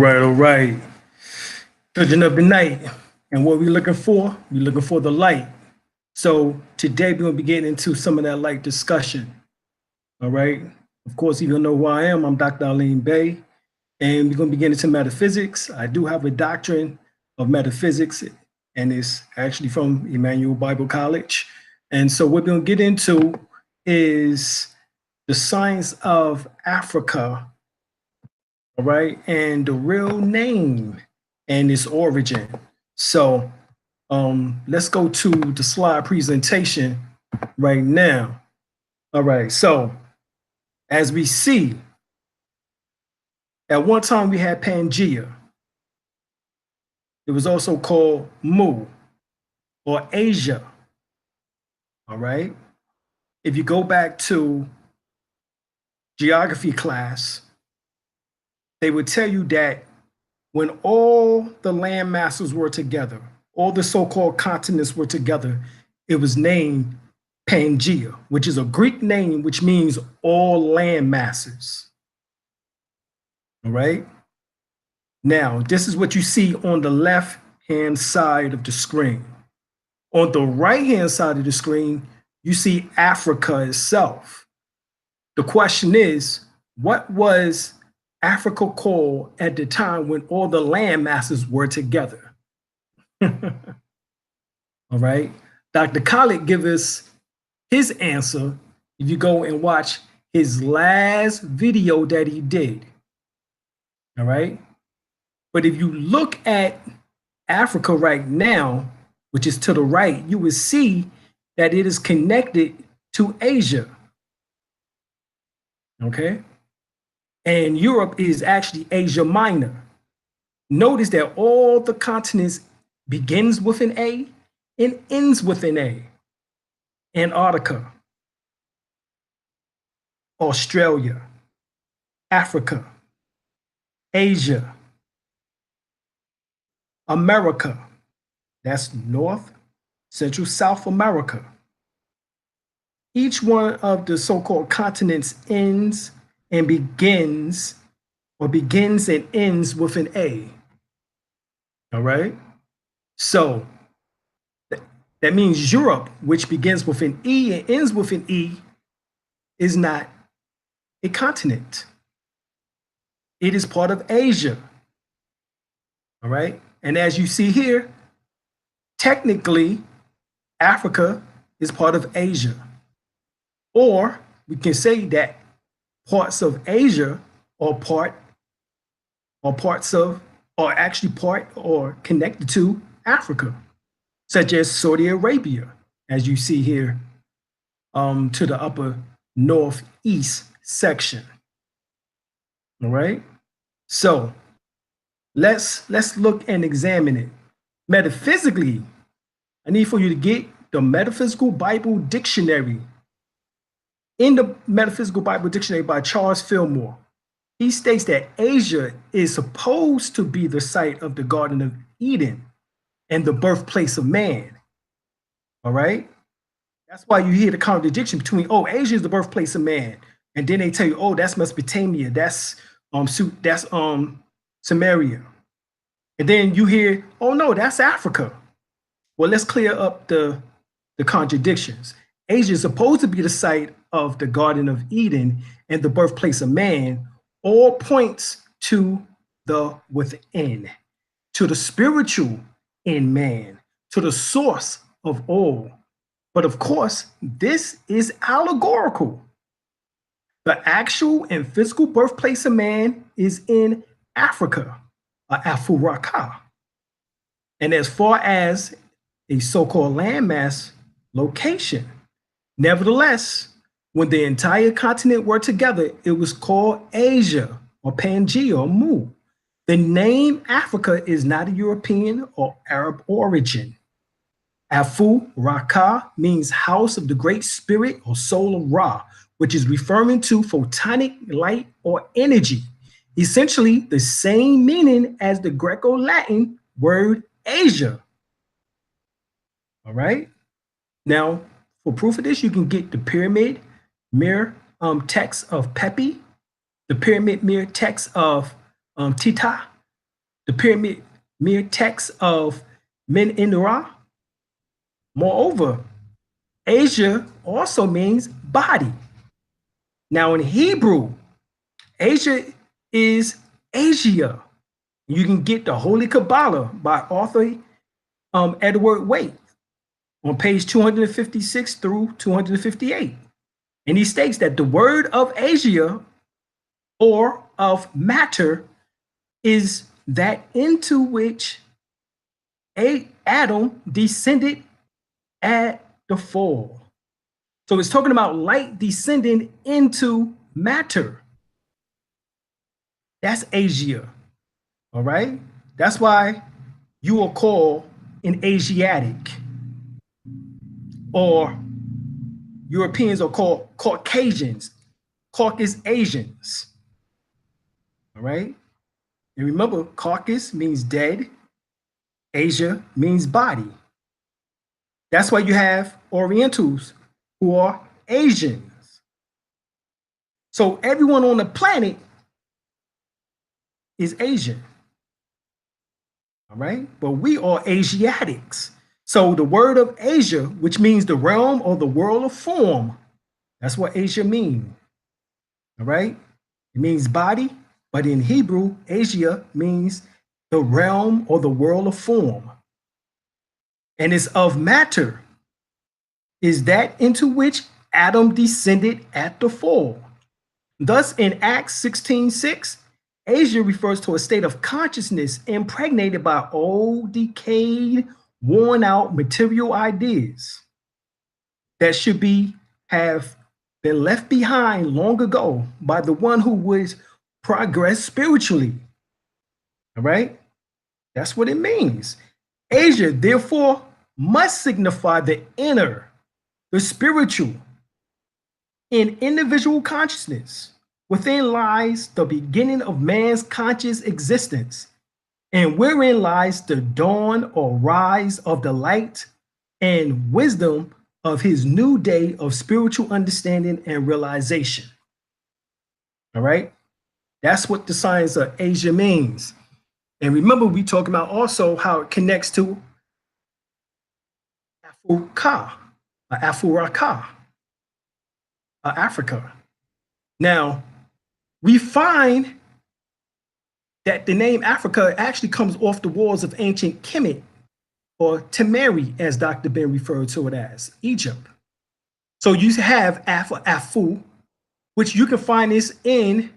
all right. Children of the night. And what we're looking for? We're looking for the light. So today we're going to be getting into some of that light discussion. All right. Of course, you don't know who I am. I'm Dr. Alim Bey. And we're going to be getting into metaphysics. I do have a doctrine of metaphysics, and it's actually from Emmanuel Bible College. And so what we're going to get into is the science of Africa, all right, and the real name and its origin. So let's go to the slide presentation right now. All right, so as we see, at one time we had Pangea. It was also called Mu or Asia, all right? If you go back to geography class, they would tell you that when all the land masses were together, all the so-called continents were together, it was named Pangea, which is a Greek name, which means all land masses. All right. Now, this is what you see on the left-hand side of the screen. On the right-hand side of the screen, you see Africa itself. The question is, what was Africa called at the time when all the land masses were together? All right. Dr. Khalid gives us his answer if you go and watch his last video that he did. All right. But if you look at Africa right now, which is to the right, you will see that it is connected to Asia. Okay. And Europe is actually Asia Minor. Notice that all the continents begins with an A and ends with an A. Antarctica, Australia, Africa, Asia, America, that's North, Central, South America. Each one of the so-called continents ends and begins and ends with an A. All right. So that means Europe, which begins with an E and ends with an E, is not a continent. It is part of Asia. All right. And as you see here, technically, Africa is part of Asia. Or we can say that parts of Asia are actually part or connected to Africa, such as Saudi Arabia, as you see here to the upper northeast section. All right. So let's look and examine it. Metaphysically, I need for you to get the Metaphysical Bible Dictionary. In the Metaphysical Bible Dictionary by Charles Fillmore, he states that Asia is supposed to be the site of the Garden of Eden and the birthplace of man. All right. That's why you hear the contradiction between, oh, Asia is the birthplace of man. And then they tell you, oh, that's Mesopotamia. That's Samaria. And then you hear, oh, no, that's Africa. Well, let's clear up the contradictions. Asia is supposed to be the site of the Garden of Eden and the birthplace of man. All points to the within, to the spiritual in man, to the source of all. But of course, this is allegorical. The actual and physical birthplace of man is in Africa, Afuraka. And as far as a so-called landmass location, nevertheless, when the entire continent were together, it was called Asia or Pangea or Mu. The name Africa is not a European or Arab origin. Afu Raka means house of the great spirit or soul of Ra, which is referring to photonic light or energy, essentially the same meaning as the Greco-Latin word Asia. All right. Now, for proof of this, you can get the pyramid mirror text of Pepi, the pyramid mirror text of Tita, the pyramid mere text of Men in Ra. Moreover, Asia also means body. Now, in Hebrew, Asia is Asia. You can get the Holy Kabbalah by author Edward Waite on page 256 through 258. And he states that the word of Asia or of matter is that into which Adam descended at the fall. So it's talking about light descending into matter. That's Asia. All right. That's why you are called an Asiatic, or Europeans are called Caucasians, Caucus Asians. All right. And remember, Caucus means dead, Asia means body. That's why you have Orientals who are Asians. So everyone on the planet is Asian. All right. But we are Asiatics. So the word of Asia, which means the realm or the world of form, that's what Asia means. All right. It means body, but in Hebrew, Asia means the realm or the world of form. And it's of matter, is that into which Adam descended at the fall. Thus, in Acts 16:6, Asia refers to a state of consciousness impregnated by old, decayed, worn out material ideas that should have been left behind long ago by the one who would progress spiritually. All right? That's what it means. Asia, therefore, must signify the inner, the spiritual, in individual consciousness. Within lies the beginning of man's conscious existence, and wherein lies the dawn or rise of the light and wisdom of his new day of spiritual understanding and realization. All right? That's what the science of Asia means. And remember, we talk about also how it connects to Africa, Africa. Now, we find that the name Africa actually comes off the walls of ancient Kemet, or Temeri, as Dr. Ben referred to it as, Egypt. So you have Afu, which you can find this in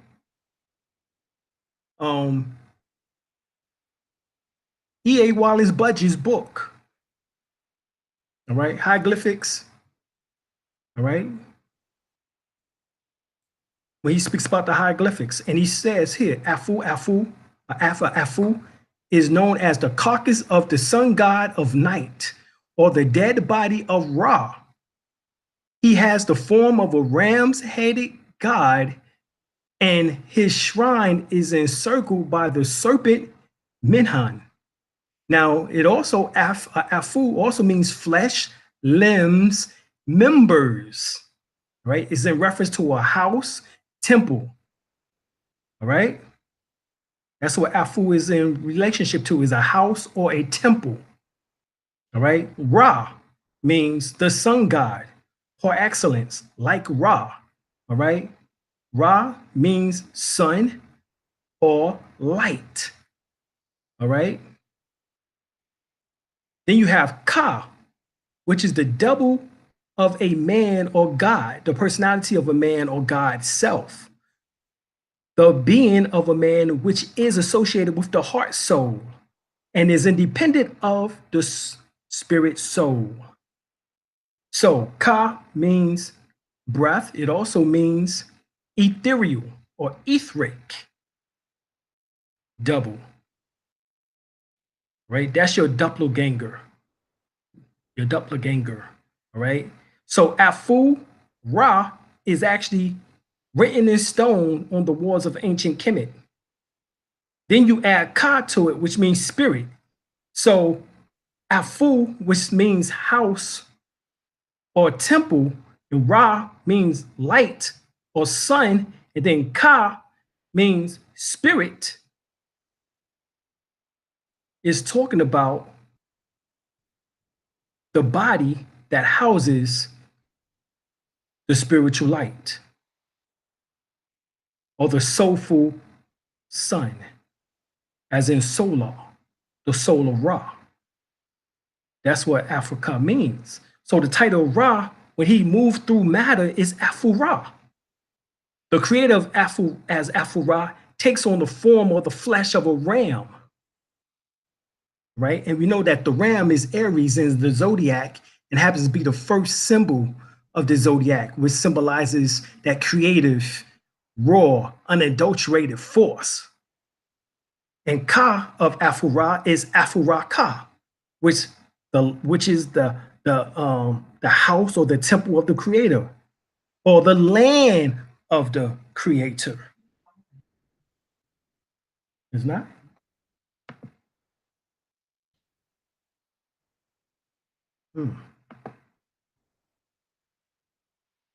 E.A. Wallace Budge's book. All right, hieroglyphics. All right. When he speaks about the hieroglyphics, and he says here, Afu is known as the carcass of the sun god of night, or the dead body of Ra. He has the form of a ram's-headed god, and his shrine is encircled by the serpent Minhan. Now, it also, Afu also means flesh, limbs, members, right? It's in reference to a house, temple, all right? That's what Afu is in relationship to, is a house or a temple, all right? Ra means the sun god, par excellence, like Ra, all right? Ra means sun or light, all right? Then you have Ka, which is the double of a man or God, the personality of a man or God self, the being of a man which is associated with the heart soul and is independent of the spirit soul. So Ka means breath. It also means ethereal or etheric, double, right? That's your doppelganger, all right? So Afu Ra is actually written in stone on the walls of ancient Kemet. Then you add Ka to it, which means spirit. So Afu, which means house or temple, and Ra means light or sun, and then Ka means spirit. is talking about the body that houses the spiritual light or the soulful sun, as in solar, the soul of Ra. That's what Africa means. So the title Ra, when he moved through matter, is Afu-Ra. The creator of Afu-Ra takes on the form or the flesh of a ram, right? And we know that the ram is Aries in the zodiac and happens to be the first symbol of the zodiac, which symbolizes that creative, raw, unadulterated force. And Ka of Afu-Ra is Afu-Ra Ka, which is the house or the temple of the creator, or the land of the creator. It's not?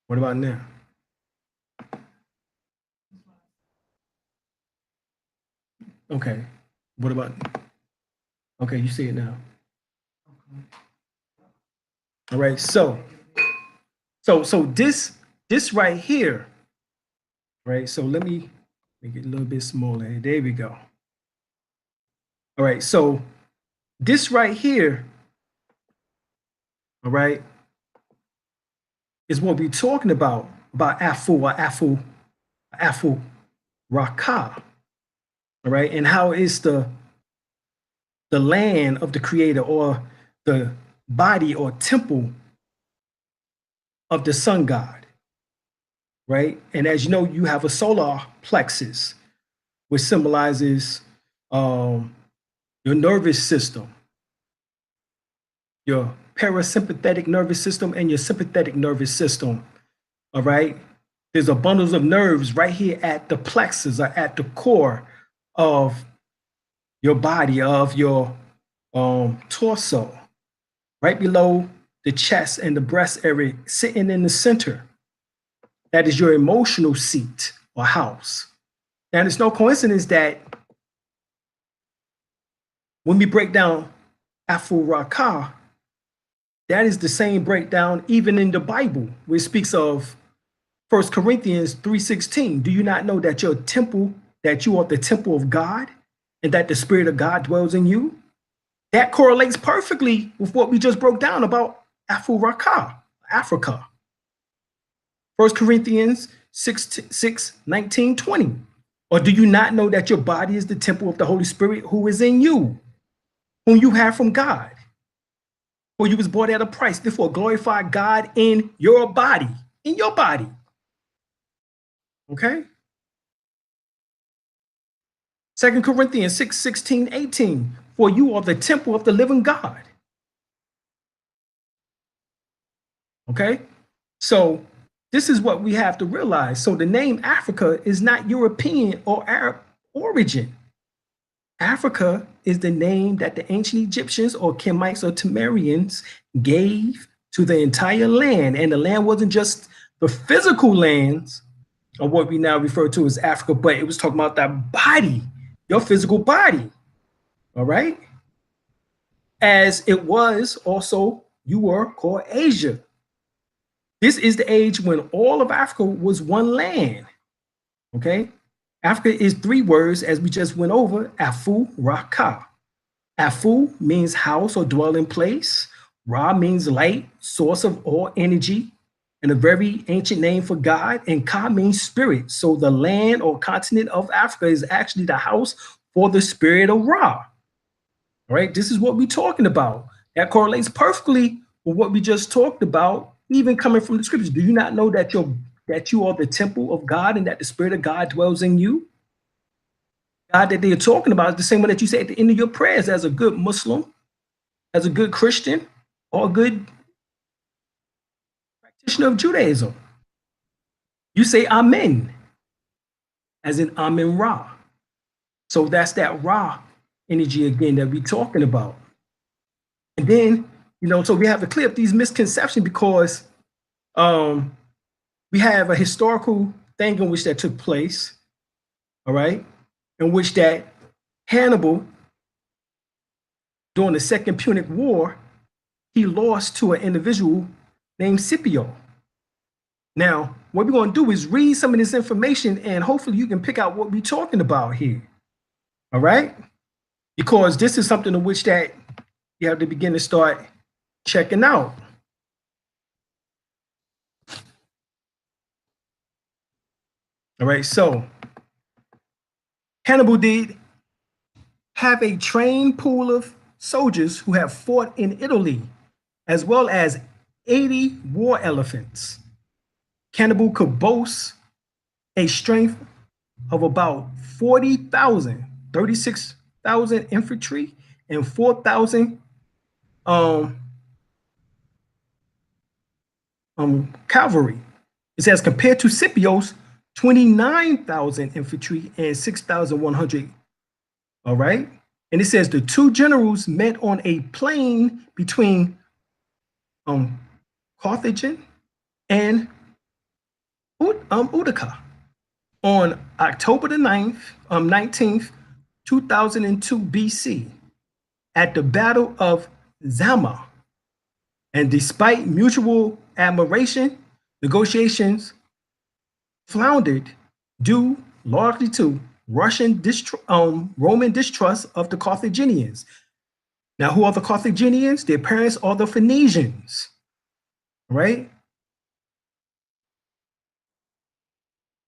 What about now? Okay. What about? Okay, you see it now. All right. So this right here, right? So let me make it a little bit smaller. There we go. All right. So this right here, all right, is what we're talking about Afu Raka, all right, and how is the land of the creator or the body or temple of the sun god, right? And as you know, you have a solar plexus, which symbolizes your nervous system, your parasympathetic nervous system and your sympathetic nervous system, all right? There's a bundles of nerves right here at the plexus or at the core of your body, of your torso, right below the chest and the breast area, sitting in the center. That is your emotional seat or house. Now, it's no coincidence that when we break down Afu-Ra-Ka, that is the same breakdown even in the Bible, where it speaks of 1 Corinthians 3:16. Do you not know that your temple, that you are the temple of God, and that the Spirit of God dwells in you? That correlates perfectly with what we just broke down about Afu-Ra-Ka, Africa. 1 Corinthians 6:19, 20. Or do you not know that your body is the temple of the Holy Spirit who is in you, whom you have from God? For you was bought at a price. Therefore, glorify God in your body. In your body. Okay? 2 Corinthians 6:16, 18. For you are the temple of the living God. Okay? So this is what we have to realize. So the name Africa is not European or Arab origin. Africa is the name that the ancient Egyptians or Kemites or Temerians gave to the entire land. And the land wasn't just the physical lands of what we now refer to as Africa, but it was talking about that body, your physical body. All right? As it was also, you were called Asia. This is the age when all of Africa was one land. Okay? Africa is three words, as we just went over, Afu-Ra-Ka. Afu means house or dwelling place. Ra means light, source of all energy, and a very ancient name for God. And Ka means spirit. So the land or continent of Africa is actually the house for the spirit of Ra. All right, this is what we're talking about. That correlates perfectly with what we just talked about, even coming from the scriptures. Do you not know that you are the temple of God and that the Spirit of God dwells in you? God that they're talking about is the same one that you say at the end of your prayers as a good Muslim, as a good Christian, or a good practitioner of Judaism. You say Amen, as in Amen Ra. So that's that Ra energy again that we're talking about. And then, so we have to clear up these misconceptions because we have a historical thing in which that took place, all right, in which that Hannibal during the Second Punic War, he lost to an individual named Scipio. Now, what we're going to do is read some of this information, and hopefully you can pick out what we're talking about here. All right? Because this is something in which that you have to begin to start checking out. All right, so Hannibal did have a trained pool of soldiers who have fought in Italy, as well as 80 war elephants. Hannibal could boast a strength of about 40,000, 36,000 infantry, and 4,000 cavalry. It says compared to Scipio's 29,000 infantry and 6,100. All right. And it says the two generals met on a plain between Carthage and Utica on October the 19th, 2002 BC at the Battle of Zama. And despite mutual admiration, negotiations floundered due largely to Roman distrust of the Carthaginians. Now, who are the Carthaginians? Their parents are the Phoenicians, right?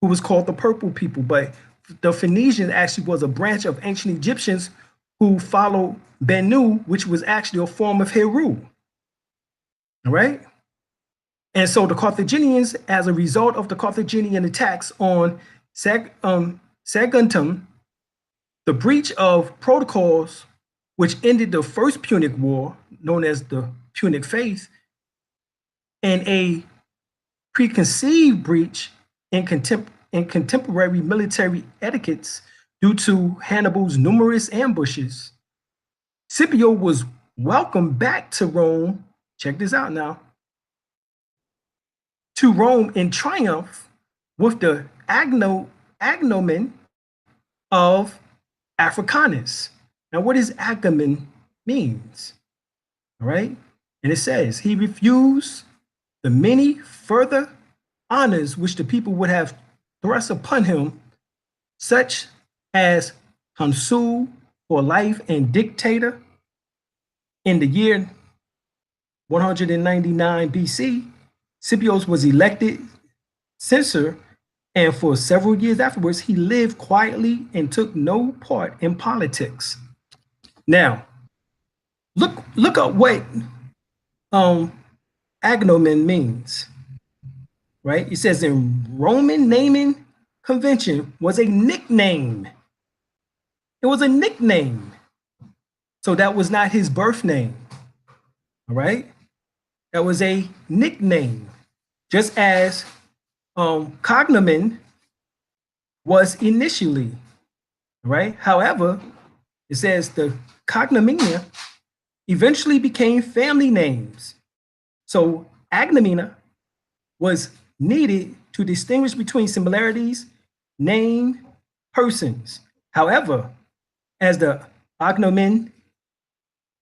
Who was called the Purple People, but the Phoenicians actually was a branch of ancient Egyptians who followed Bennu, which was actually a form of Heru, all right? And so the Carthaginians, as a result of the Carthaginian attacks on Saguntum, the breach of protocols, which ended the First Punic War, known as the Punic Faith, and a preconceived breach in contemporary military etiquettes due to Hannibal's numerous ambushes, Scipio was welcomed back to Rome. Check this out now. To Rome in triumph with the agnomen of Africanus. Now, what does agnomen means? All right. And it says he refused the many further honors which the people would have thrust upon him, such as consul for life and dictator. In the year 199 BC, Scipio was elected censor, and for several years afterwards, he lived quietly and took no part in politics. Now, look up what agnomen means, right? It says in Roman naming convention was a nickname. It was a nickname. So that was not his birth name, all right? That was a nickname, just as cognomen was initially, right? However, it says the cognomina eventually became family names. So agnomina was needed to distinguish between similarities, named persons. However, as the agnomen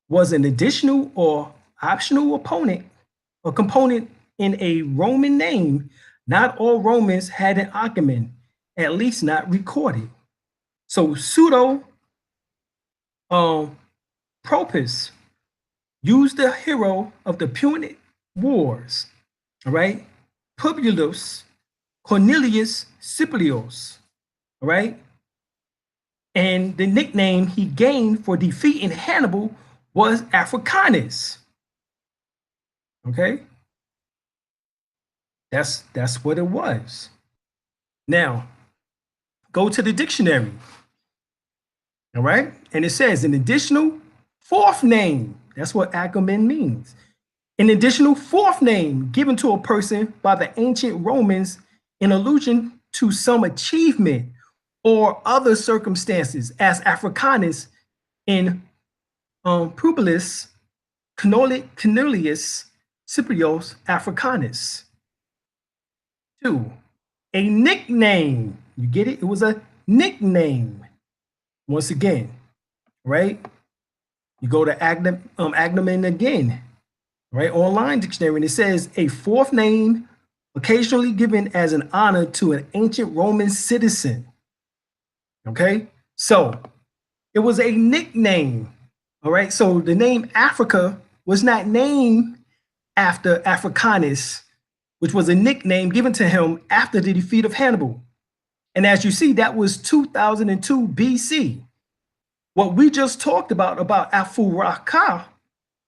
was an additional or optional component in a Roman name, not all Romans had an agnomen, at least not recorded. So pseudo Propus used the hero of the Punic Wars, all right, Publius Cornelius Scipio's, all right, and the nickname he gained for defeating Hannibal was Africanus. Okay, that's what it was. Now, go to the dictionary. All right, and it says an additional fourth name. That's what agnomen means. An additional fourth name given to a person by the ancient Romans in allusion to some achievement or other circumstances, as Africanus in Publius Cornelius Scipio's Africanus. 2, a nickname. You get it? It was a nickname. Once again, right? You go to Agnomen again, right? Online dictionary, and it says a fourth name occasionally given as an honor to an ancient Roman citizen. Okay, so it was a nickname. All right, so the name Africa was not named after Africanus, which was a nickname given to him after the defeat of Hannibal. And as you see, that was 2002 BC. What we just talked about Afuraka,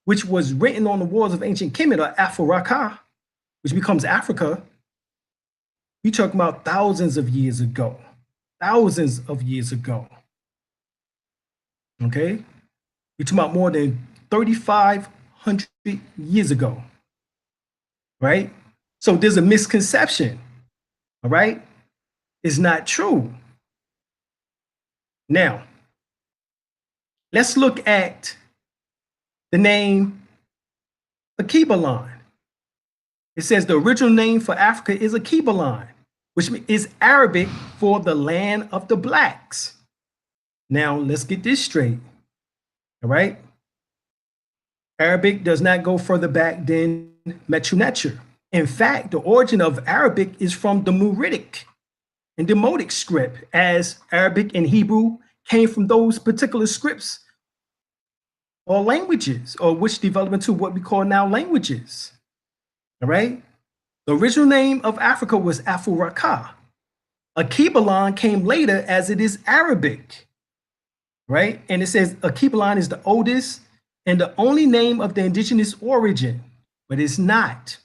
which was written on the walls of ancient Kemet, or Afuraka, which becomes Africa, we talking about thousands of years ago. Thousands of years ago. Okay? We're talking about more than 3,500 years ago. Right? So there's a misconception. All right? It's not true. Now, let's look at the name Akibalan. It says the original name for Africa is Akibalan, which is Arabic for the land of the blacks. Now, let's get this straight. All right? Arabic does not go further back than Metu Neter. In fact, the origin of Arabic is from the Muritic and Demotic script, as Arabic and Hebrew came from those particular scripts or languages, or which developed into what we call now languages. All right? The original name of Africa was Afuraka. Akibalan came later as it is Arabic, right? And it says Akibalan is the oldest and the only name of the indigenous origin, but it's not.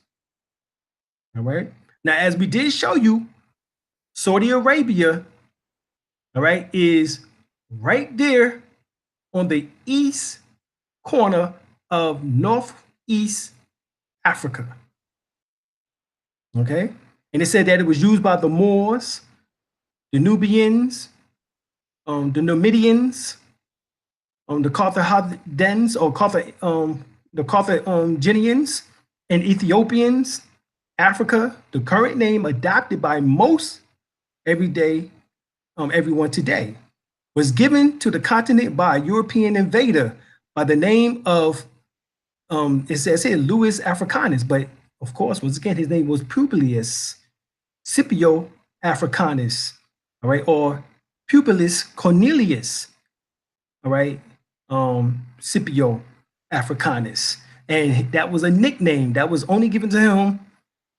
All right? Now, as we did show you, Saudi Arabia, all right, is right there on the east corner of Northeast Africa. Okay? And it said that it was used by the Moors, the Nubians, the Numidians, the Carthaginians, or the Carthaginians and Ethiopians. Africa, the current name adopted by most everyone today, was given to the continent by a European invader by the name of, it says here, Louis Africanus, but of course, once again, his name was Publius Scipio Africanus, all right, or Publius Cornelius, all right, Scipio Africanus. And that was a nickname that was only given to him,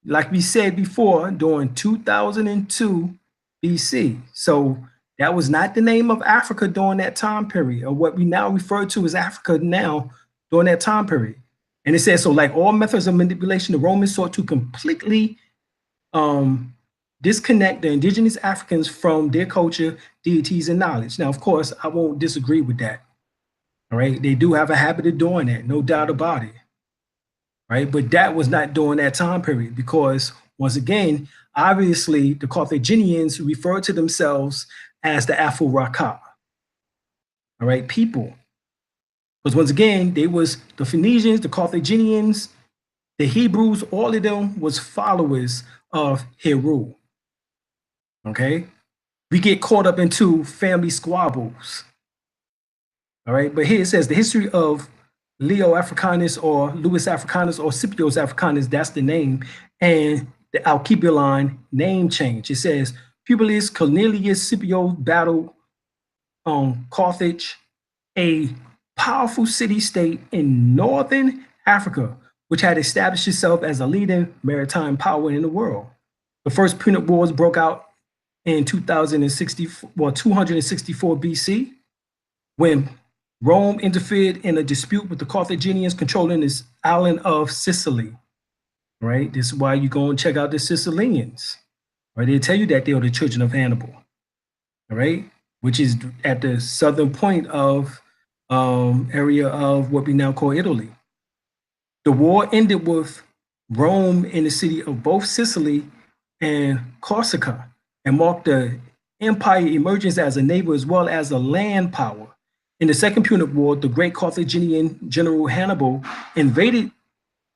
like we said before, during 2002 BC. So that was not the name of Africa during that time period, or what we now refer to as Africa now during that time period. And it says, so like all methods of manipulation, the Romans sought to completely disconnect the indigenous Africans from their culture, deities, and knowledge. Now, of course, I won't disagree with that. All right. They do have a habit of doing that, no doubt about it. Right. But that was not during that time period, because once again, obviously, the Carthaginians referred to themselves as the Afuraka. All right, people. Because once again, they was the Phoenicians, the Carthaginians, the Hebrews, all of them was followers of Heru. Okay? We get caught up into family squabbles. All right, but here it says the history of Leo Africanus or Louis Africanus or Scipio Africanus, that's the name, and the Alcibiade name change. It says Publius Cornelius Scipio battled Carthage, a powerful city-state in northern Africa, which had established itself as a leading maritime power in the world. The first Punic Wars broke out in 264 BC, when Rome interfered in a dispute with the Carthaginians controlling this island of Sicily. Right? This is why you go and check out the Sicilians. Right? They tell you that they are the children of Hannibal. All right? Which is at the southern point of area of what we now call Italy. The war ended with Rome in the city of both Sicily and Corsica, and marked the empire emergence as a naval as well as a land power. In the Second Punic War, the great Carthaginian general Hannibal invaded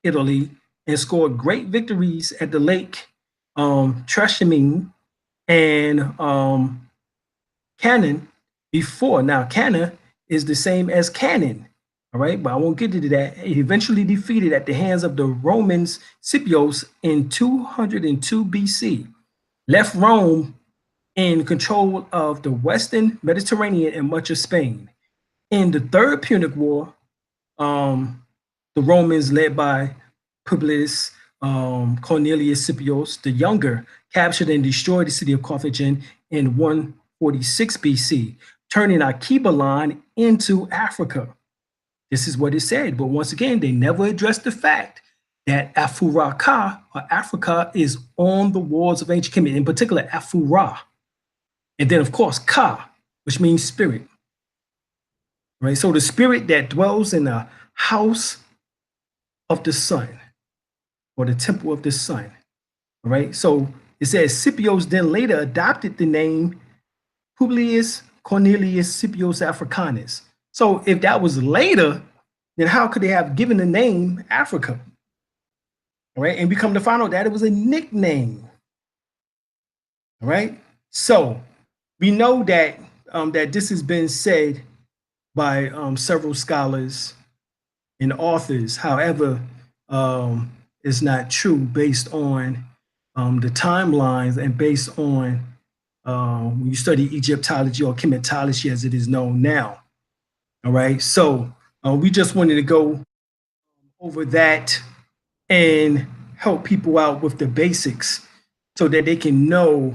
Italy and scored great victories at the Lake Trasimene and Cannon before. Now, Cannon is the same as Cannon, All right, but I won't get into that. He eventually defeated at the hands of the Romans Scipios in 202 BC, left Rome in control of the Western Mediterranean and much of Spain. In the Third Punic War, the Romans, led by Publius Cornelius Scipios the Younger, captured and destroyed the city of Carthage in 146 BC, turning Archebulan into Africa. This is what it said. But once again, they never addressed the fact that Afuraka, or Africa, is on the walls of ancient Kemet, in particular Afura. And then, of course, Ka, which means spirit. Right? So the spirit that dwells in the house of the sun, or the temple of the sun. All right. So it says Scipios then later adopted the name Publius Cornelius Scipios Africanus. So if that was later, then how could they have given the name Africa? All right. And we come to find out that it was a nickname. All right. So we know that that this has been said by several scholars and authors. However, it's not true based on the timelines and based on when you study Egyptology or chematology as it is known now. All right. So we just wanted to go over that and help people out with the basics so that they can know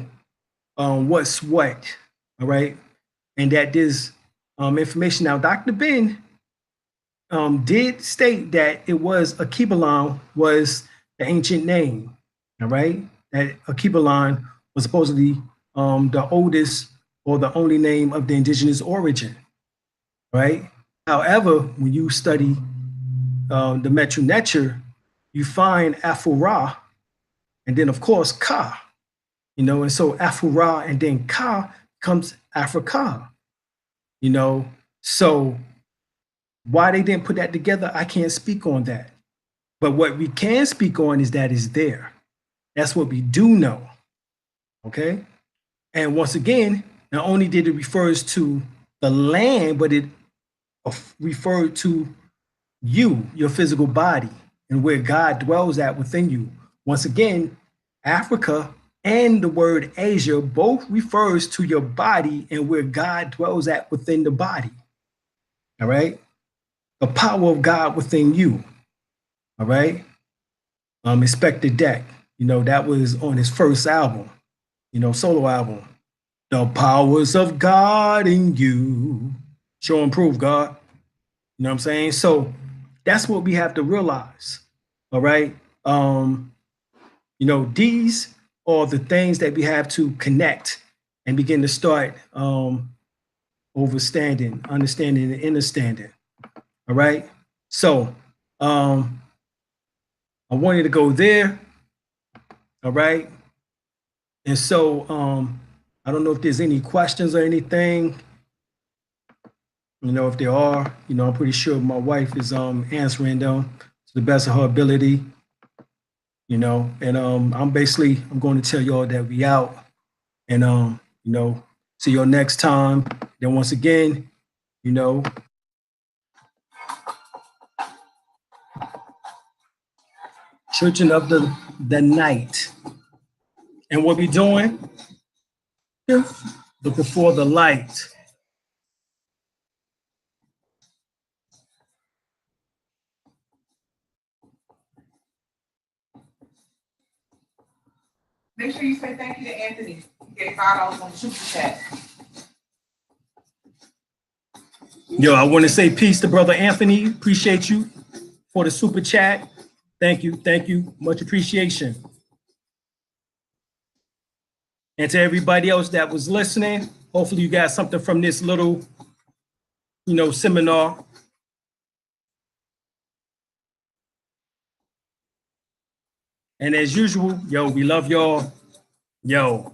what's what. All right. And that this information. Now, Dr. Ben did state that it was Archebulan was the ancient name. All right. That Archebulan was supposedly the oldest or the only name of the indigenous origin. Right. However, when you study the Metu Neter, you find Afura and then, of course, Ka, and so Afura and then Ka comes Africa, so why they didn't put that together, I can't speak on that. But what we can speak on is that it's there. That's what we do know. Okay. And once again, not only did it refers to the land, but it referred to you, your physical body, and where God dwells at within you. Once again, Africa and the word Asia both refers to your body and where God dwells at within the body. All right. The power of God within you. All right. Inspector Deck, that was on his first album, solo album. The powers of God in you. Show and prove, God. You know what I'm saying? So that's what we have to realize. All right. These are the things that we have to connect and begin to start understanding, and understanding. All right. So I wanted to go there. All right. And so I don't know if there's any questions or anything. If there are, I'm pretty sure my wife is answering them to the best of her ability. And I'm going to tell y'all that we out, and see y'all next time. Then once again, Children of the Night. And what we doing? Looking for the light. Make sure you say thank you to Anthony. He gave $5 on the super chat. Yo, I want to say peace to Brother Anthony. Appreciate you for the super chat. Thank you. Thank you. Much appreciation. And to everybody else that was listening, hopefully you got something from this little, seminar. And as usual, we love y'all. And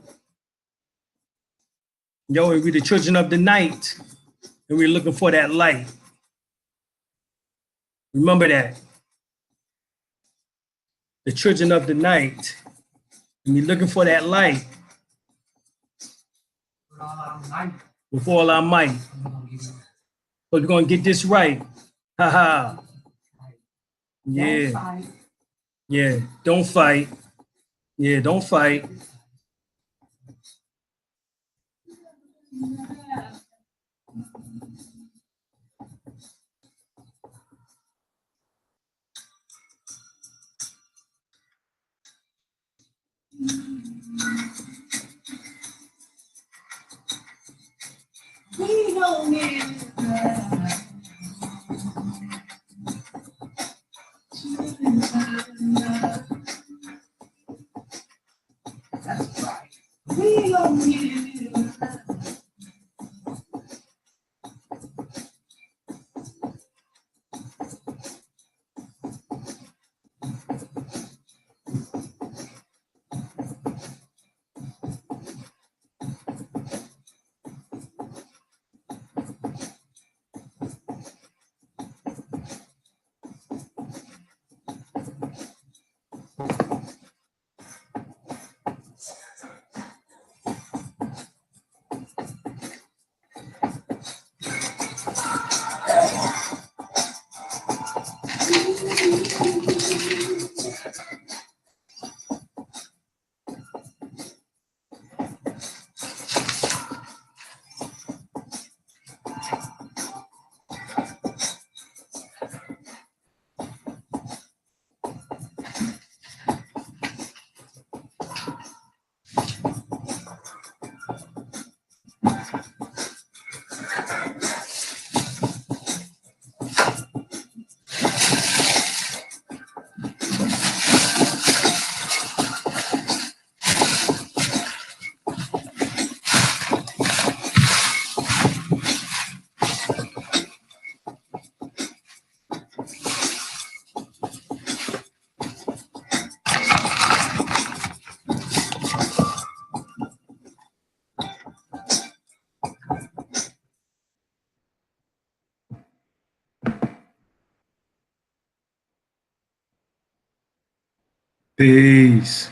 we're the children of the night, and we're looking for that light. Remember that. The children of the night, and we're looking for that light. With all our might. But we're going to get this right. Haha. Don't Yeah. fight. Yeah. Don't fight. Yeah. Don't fight. We don't need That's right. We don't need Peace.